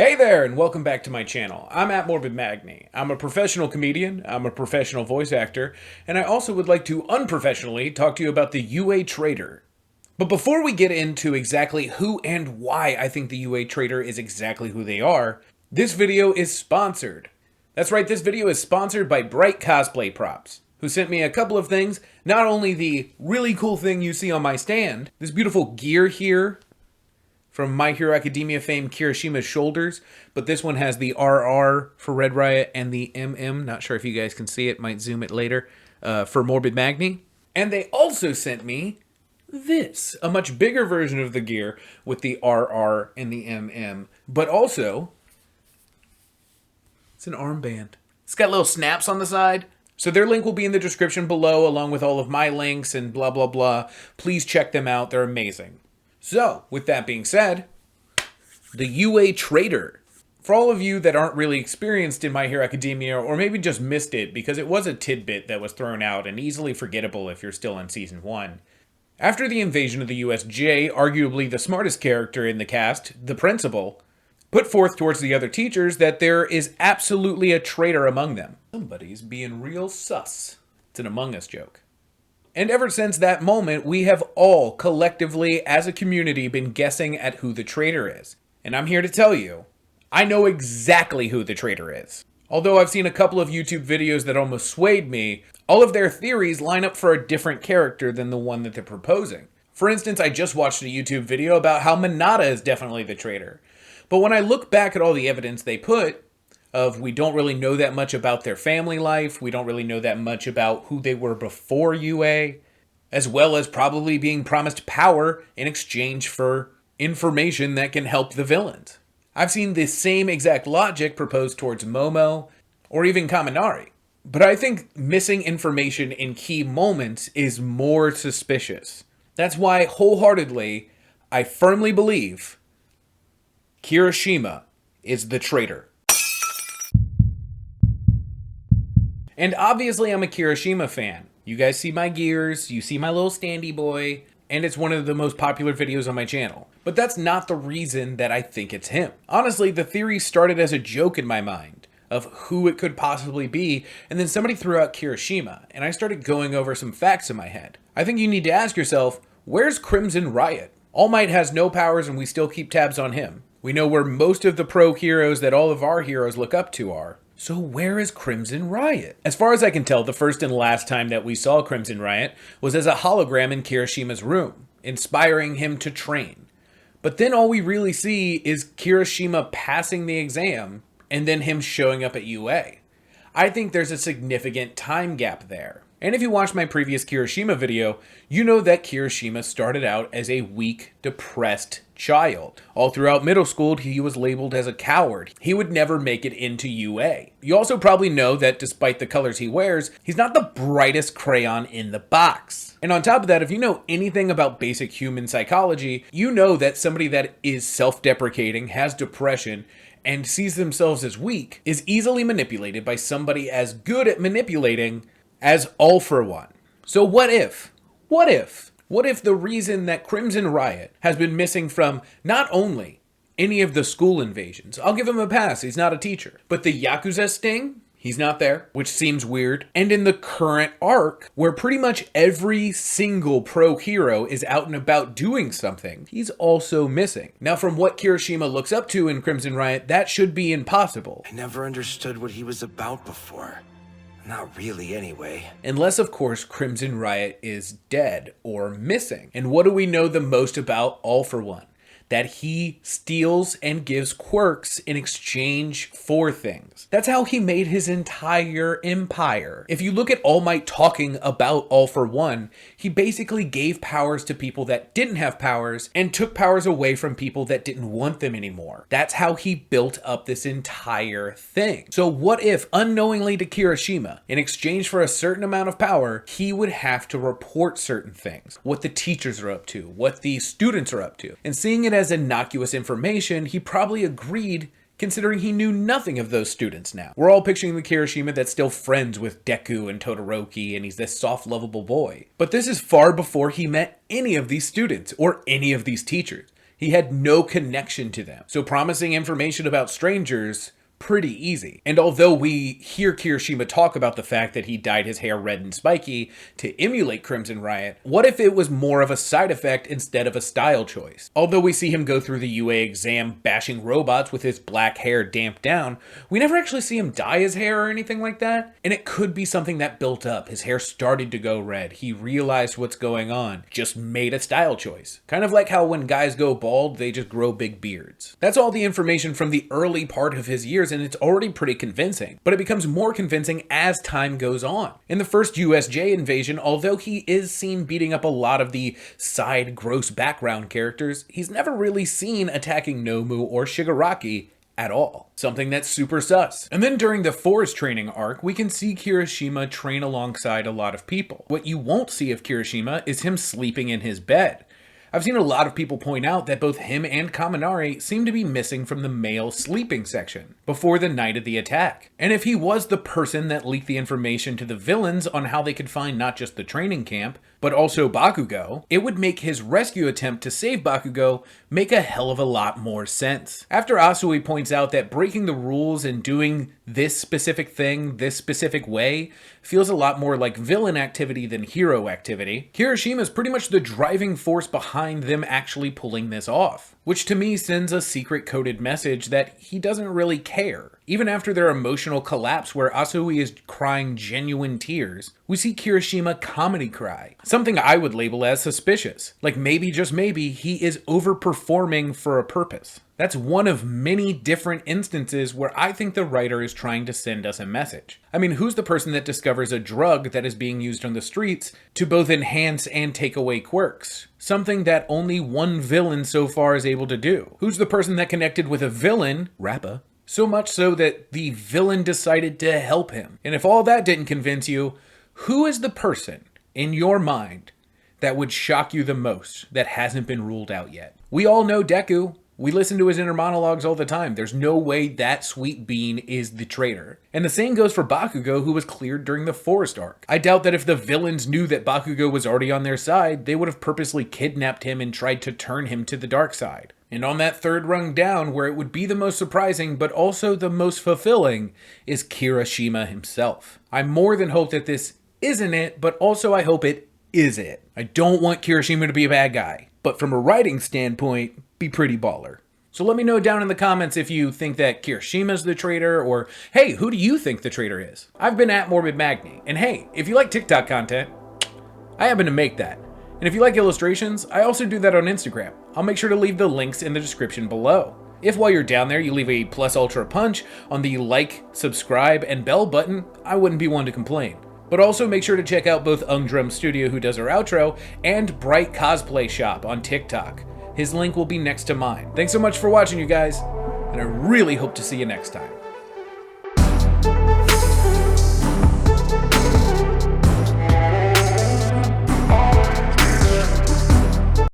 Hey there, and welcome back to my channel. I'm at Morbidmagni. I'm a professional comedian, I'm a professional voice actor, and I also would like to unprofessionally talk to you about the UA Traitor. But before we get into exactly who and why I think the UA Traitor is exactly who they are, this video is sponsored. That's right, this video is sponsored by Bright Cosplay Props, who sent me a couple of things. Not only the really cool thing you see on my stand, this beautiful gear here, from My Hero Academia fame Kirishima's shoulders, but this one has the RR for Red Riot and the MM, not sure if you guys can see it, might zoom it later, for Morbidmagni. And they also sent me this, a much bigger version of the gear with the RR and the MM, but also, it's an armband. It's got little snaps on the side. So their link will be in the description below, along with all of my links and blah, blah, blah. Please check them out, they're amazing. So, with that being said, the UA Traitor. For all of you that aren't really experienced in My Hero Academia, or maybe just missed it because it was a tidbit that was thrown out and easily forgettable if you're still in Season 1. After the invasion of the USJ, arguably the smartest character in the cast, the principal, put forth towards the other teachers that there is absolutely a traitor among them. Somebody's being real sus. It's an Among Us joke. And ever since that moment, we have all collectively, as a community, been guessing at who the traitor is. And I'm here to tell you, I know exactly who the traitor is. Although I've seen a couple of YouTube videos that almost swayed me, all of their theories line up for a different character than the one that they're proposing. For instance, I just watched a YouTube video about how Minata is definitely the traitor. But when I look back at all the evidence they put, we don't really know that much about their family life, we don't really know that much about who they were before UA, as well as probably being promised power in exchange for information that can help the villains. I've seen the same exact logic proposed towards Momo, or even Kaminari. But I think missing information in key moments is more suspicious. That's why, wholeheartedly, I firmly believe Kirishima is the traitor. And obviously I'm a Kirishima fan. You guys see my gears, you see my little standy boy, and it's one of the most popular videos on my channel. But that's not the reason that I think it's him. Honestly, the theory started as a joke in my mind of who it could possibly be, and then somebody threw out Kirishima, and I started going over some facts in my head. I think you need to ask yourself, where's Crimson Riot? All Might has no powers and we still keep tabs on him. We know where most of the pro heroes that all of our heroes look up to are. So where is Crimson Riot? As far as I can tell, the first and last time that we saw Crimson Riot was as a hologram in Kirishima's room, inspiring him to train. But then all we really see is Kirishima passing the exam, and then him showing up at UA. I think there's a significant time gap there. And if you watched my previous Kirishima video, you know that Kirishima started out as a weak, depressed child. All throughout middle school, he was labeled as a coward. He would never make it into UA. You also probably know that despite the colors he wears, he's not the brightest crayon in the box. And on top of that, if you know anything about basic human psychology, you know that somebody that is self-deprecating, has depression, and sees themselves as weak is easily manipulated by somebody as good at manipulating as All For One. So what if the reason that Crimson Riot has been missing from not only any of the school invasions, I'll give him a pass, he's not a teacher, but the Yakuza sting, he's not there, which seems weird. And in the current arc, where pretty much every single pro hero is out and about doing something, he's also missing. Now, from what Kirishima looks up to in Crimson Riot, that should be impossible. I never understood what he was about before. Not really, anyway. Unless, of course, Crimson Riot is dead or missing. And what do we know the most about All For One? That he steals and gives quirks in exchange for things. That's how he made his entire empire. If you look at All Might talking about All For One, he basically gave powers to people that didn't have powers and took powers away from people that didn't want them anymore. That's how he built up this entire thing. So what if, unknowingly to Kirishima, in exchange for a certain amount of power, he would have to report certain things, what the teachers are up to, what the students are up to, and seeing it as innocuous information, he probably agreed, considering he knew nothing of those students now. We're all picturing the Kirishima that's still friends with Deku and Todoroki, and he's this soft, lovable boy. But this is far before he met any of these students or any of these teachers. He had no connection to them. So promising information about strangers, pretty easy. And although we hear Kirishima talk about the fact that he dyed his hair red and spiky to emulate Crimson Riot, what if it was more of a side effect instead of a style choice? Although we see him go through the UA exam bashing robots with his black hair damped down, we never actually see him dye his hair or anything like that. And it could be something that built up. His hair started to go red. He realized what's going on, just made a style choice. Kind of like how when guys go bald, they just grow big beards. That's all the information from the early part of his years, and it's already pretty convincing, but it becomes more convincing as time goes on. In the first USJ invasion, although he is seen beating up a lot of the side gross background characters, he's never really seen attacking Nomu or Shigaraki at all. Something that's super sus. And then during the forest training arc, we can see Kirishima train alongside a lot of people. What you won't see of Kirishima is him sleeping in his bed. I've seen a lot of people point out that both him and Kaminari seem to be missing from the male sleeping section before the night of the attack. And if he was the person that leaked the information to the villains on how they could find not just the training camp, but also Bakugo, it would make his rescue attempt to save Bakugo make a hell of a lot more sense. After Asui points out that breaking the rules and doing this specific thing, this specific way, feels a lot more like villain activity than hero activity, Kirishima is pretty much the driving force behind them actually pulling this off, which to me sends a secret coded message that he doesn't really care. Even after their emotional collapse where Asui is crying genuine tears, we see Kirishima comedy cry. Something I would label as suspicious. Like maybe, just maybe, he is overperforming for a purpose. That's one of many different instances where I think the writer is trying to send us a message. I mean, who's the person that discovers a drug that is being used on the streets to both enhance and take away quirks? Something that only one villain so far is able to do. Who's the person that connected with a villain, Rappa, so much so that the villain decided to help him? And if all that didn't convince you, who is the person in your mind that would shock you the most that hasn't been ruled out yet? We all know Deku. We listen to his inner monologues all the time. There's no way that sweet bean is the traitor. And the same goes for Bakugo, who was cleared during the forest arc. I doubt that if the villains knew that Bakugo was already on their side, they would have purposely kidnapped him and tried to turn him to the dark side. And on that third rung down, where it would be the most surprising, but also the most fulfilling, is Kirishima himself. I more than hope that this isn't it, but also I hope it is it. I don't want Kirishima to be a bad guy, but from a writing standpoint, be pretty baller. So let me know down in the comments if you think that Kirishima's the traitor, or hey, who do you think the traitor is? I've been at Morbidmagni, and hey, if you like TikTok content, I happen to make that. And if you like illustrations, I also do that on Instagram. I'll make sure to leave the links in the description below. If while you're down there you leave a plus ultra punch on the like, subscribe, and bell button, I wouldn't be one to complain. But also make sure to check out both Ungdrum Studio, who does our outro, and Bright Cosplay Shop on TikTok. His link will be next to mine. Thanks so much for watching, you guys, and I really hope to see you next time.